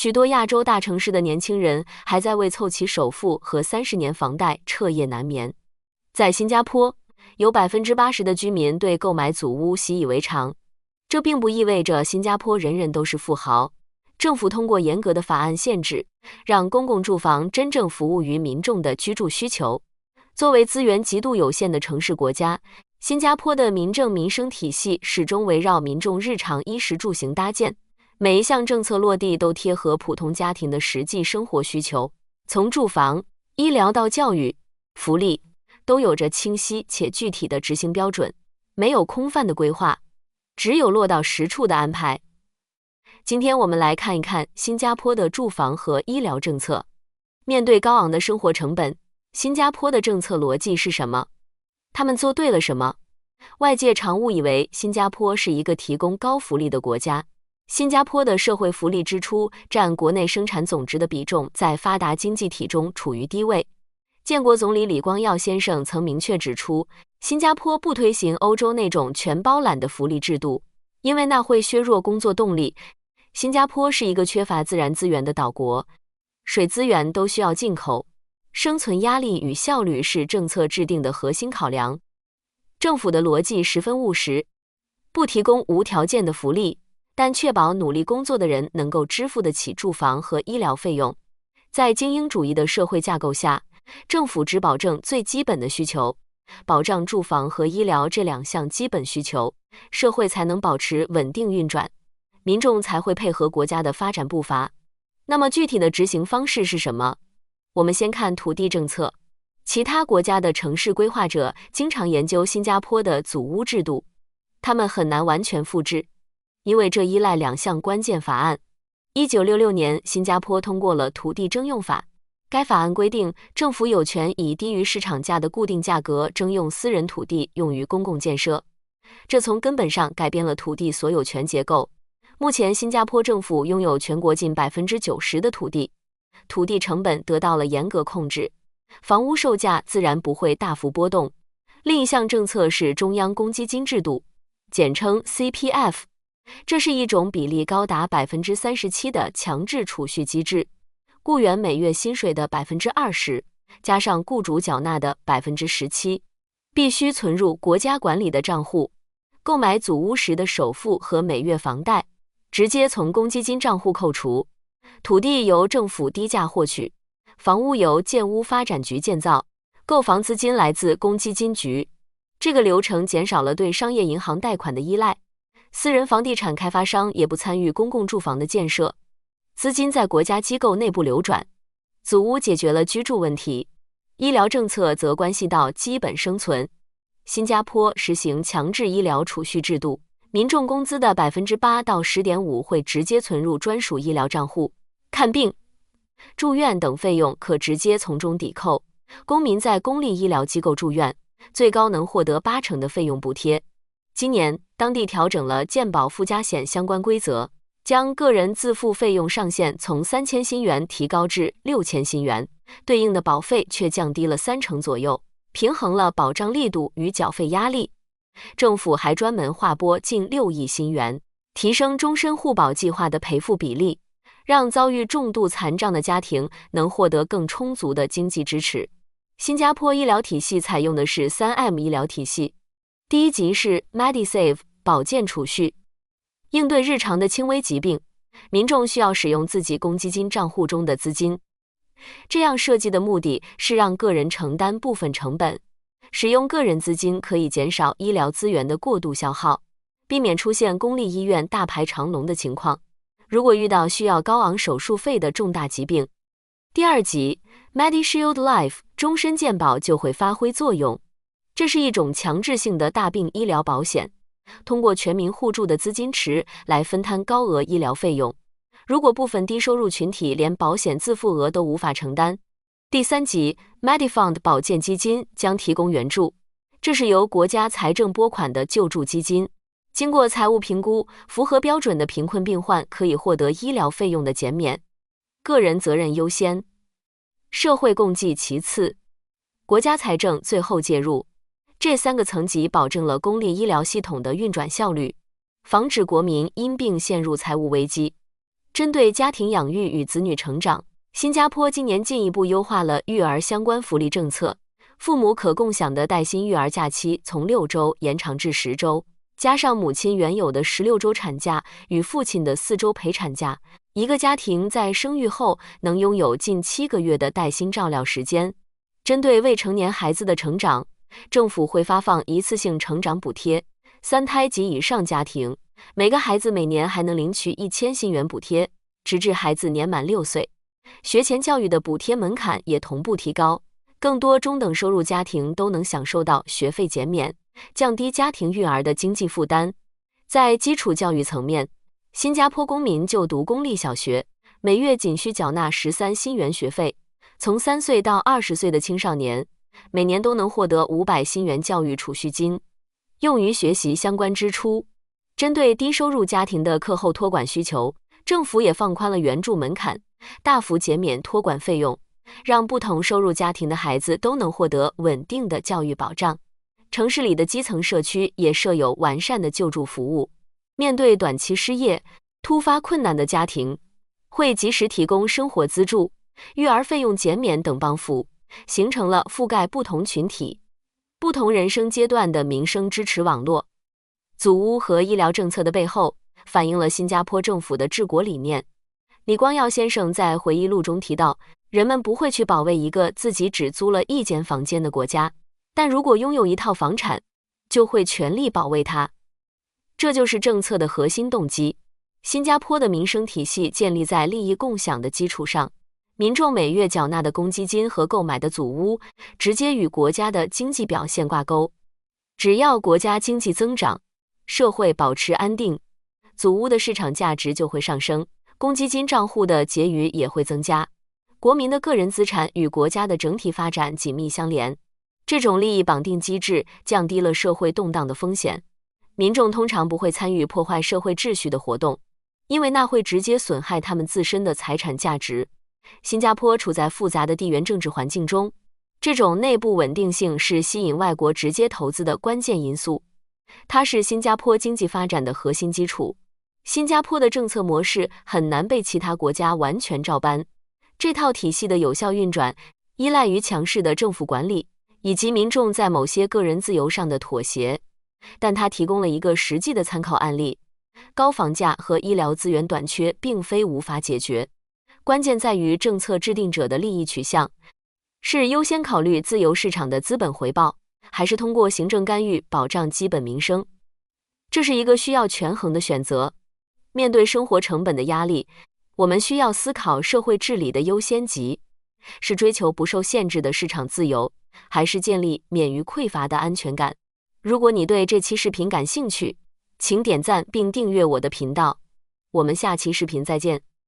许多亚洲大城市的年轻人还在为凑齐首付和30年房贷彻夜难眠。在新加坡，有 80% 的居民对购买祖屋习以为常。这并不意味着新加坡人人都是富豪。政府通过严格的法案限制，让公共住房真正服务于民众的居住需求。作为资源极度有限的城市国家，新加坡的民政民生体系始终围绕民众日常衣食住行搭建，每一项政策落地都贴合普通家庭的实际生活需求，从住房、医疗到教育、福利，都有着清晰且具体的执行标准，没有空泛的规划，只有落到实处的安排。今天我们来看一看新加坡的住房和医疗政策。面对高昂的生活成本，新加坡的政策逻辑是什么？他们做对了什么？外界常误以为新加坡是一个提供高福利的国家。新加坡的社会福利支出占国内生产总值的比重在发达经济体中处于低位。建国总理李光耀先生曾明确指出，新加坡不推行欧洲那种全包揽的福利制度，因为那会削弱工作动力。新加坡是一个缺乏自然资源的岛国，水资源都需要进口，生存压力与效率是政策制定的核心考量。政府的逻辑十分务实，不提供无条件的福利，但确保努力工作的人能够支付得起住房和医疗费用。在精英主义的社会架构下，政府只保证最基本的需求，保障住房和医疗这2项基本需求，社会才能保持稳定运转，民众才会配合国家的发展步伐。那么具体的执行方式是什么？我们先看土地政策。其他国家的城市规划者经常研究新加坡的祖屋制度，他们很难完全复制，因为这依赖2项关键法案。1966年，新加坡通过了土地征用法，该法案规定，政府有权以低于市场价的固定价格征用私人土地用于公共建设，这从根本上改变了土地所有权结构。目前，新加坡政府拥有全国近 90% 的土地，土地成本得到了严格控制，房屋售价自然不会大幅波动。另一项政策是中央公积金制度，简称 CPF， 这是一种比例高达 37% 的强制储蓄机制，雇员每月薪水的 20%， 加上雇主缴纳的 17%， 必须存入国家管理的账户。购买祖屋时的首付和每月房贷直接从公积金账户扣除，土地由政府低价获取，房屋由建屋发展局建造，购房资金来自公积金局。这个流程减少了对商业银行贷款的依赖，私人房地产开发商也不参与公共住房的建设，资金在国家机构内部流转。祖屋解决了居住问题，医疗政策则关系到基本生存。新加坡实行强制医疗储蓄制度，民众工资的 8% 到 10.5% 会直接存入专属医疗账户，看病、住院等费用可直接从中抵扣。公民在公立医疗机构住院，最高能获得80%的费用补贴。今年，当地调整了健保附加险相关规则，将个人自付费用上限从3000新元提高至6000新元，对应的保费却降低了30%左右，平衡了保障力度与缴费压力。政府还专门划拨近6亿新元，提升终身互保计划的赔付比例，让遭遇重度残障的家庭能获得更充足的经济支持。新加坡医疗体系采用的是 3M 医疗体系，第一级是 MediSave 保健储蓄，应对日常的轻微疾病，民众需要使用自己公积金账户中的资金。这样设计的目的是让个人承担部分成本，使用个人资金可以减少医疗资源的过度消耗，避免出现公立医院大排长龙的情况。如果遇到需要高昂手术费的重大疾病，第二级 MediShield Life 终身健保就会发挥作用。这是一种强制性的大病医疗保险，通过全民互助的资金池来分摊高额医疗费用。如果部分低收入群体连保险自付额都无法承担，第三级 MediFund 保健基金将提供援助，这是由国家财政拨款的救助基金。经过财务评估，符合标准的贫困病患可以获得医疗费用的减免。个人责任优先，社会共济其次，国家财政最后介入。这3个层级保证了公立医疗系统的运转效率，防止国民因病陷入财务危机。针对家庭养育与子女成长，新加坡今年进一步优化了育儿相关福利政策，父母可共享的带薪育儿假期从6周延长至10周，加上母亲原有的16周产假与父亲的4周陪产假，一个家庭在生育后能拥有近7个月的带薪照料时间。针对未成年孩子的成长，政府会发放一次性成长补贴，3胎及以上家庭每个孩子每年还能领取1000新元补贴，直至孩子年满6岁。学前教育的补贴门槛也同步提高，更多中等收入家庭都能享受到学费减免，降低家庭育儿的经济负担。在基础教育层面，新加坡公民就读公立小学，每月仅需缴纳13新元学费，从3岁到20岁的青少年，每年都能获得500新元教育储蓄金，用于学习相关支出。针对低收入家庭的课后托管需求，政府也放宽了援助门槛，大幅减免托管费用，让不同收入家庭的孩子都能获得稳定的教育保障。城市里的基层社区也设有完善的救助服务，面对短期失业、突发困难的家庭，会及时提供生活资助、育儿费用减免等帮扶，形成了覆盖不同群体、不同人生阶段的民生支持网络。祖屋和医疗政策的背后，反映了新加坡政府的治国理念。李光耀先生在回忆录中提到，人们不会去保卫一个自己只租了1间房间的国家，但如果拥有一套房产，就会全力保卫它。这就是政策的核心动机。新加坡的民生体系建立在利益共享的基础上，民众每月缴纳的公积金和购买的祖屋，直接与国家的经济表现挂钩。只要国家经济增长，社会保持安定，祖屋的市场价值就会上升，公积金账户的结余也会增加。国民的个人资产与国家的整体发展紧密相连，这种利益绑定机制降低了社会动荡的风险。民众通常不会参与破坏社会秩序的活动，因为那会直接损害他们自身的财产价值。新加坡处在复杂的地缘政治环境中，这种内部稳定性是吸引外国直接投资的关键因素，它是新加坡经济发展的核心基础。新加坡的政策模式很难被其他国家完全照搬，这套体系的有效运转依赖于强势的政府管理，以及民众在某些个人自由上的妥协。但它提供了一个实际的参考案例，高房价和医疗资源短缺并非无法解决，关键在于政策制定者的利益取向，是优先考虑自由市场的资本回报，还是通过行政干预保障基本民生？这是一个需要权衡的选择。面对生活成本的压力，我们需要思考社会治理的优先级，是追求不受限制的市场自由，还是建立免于匮乏的安全感？如果你对这期视频感兴趣，请点赞并订阅我的频道。我们下期视频再见。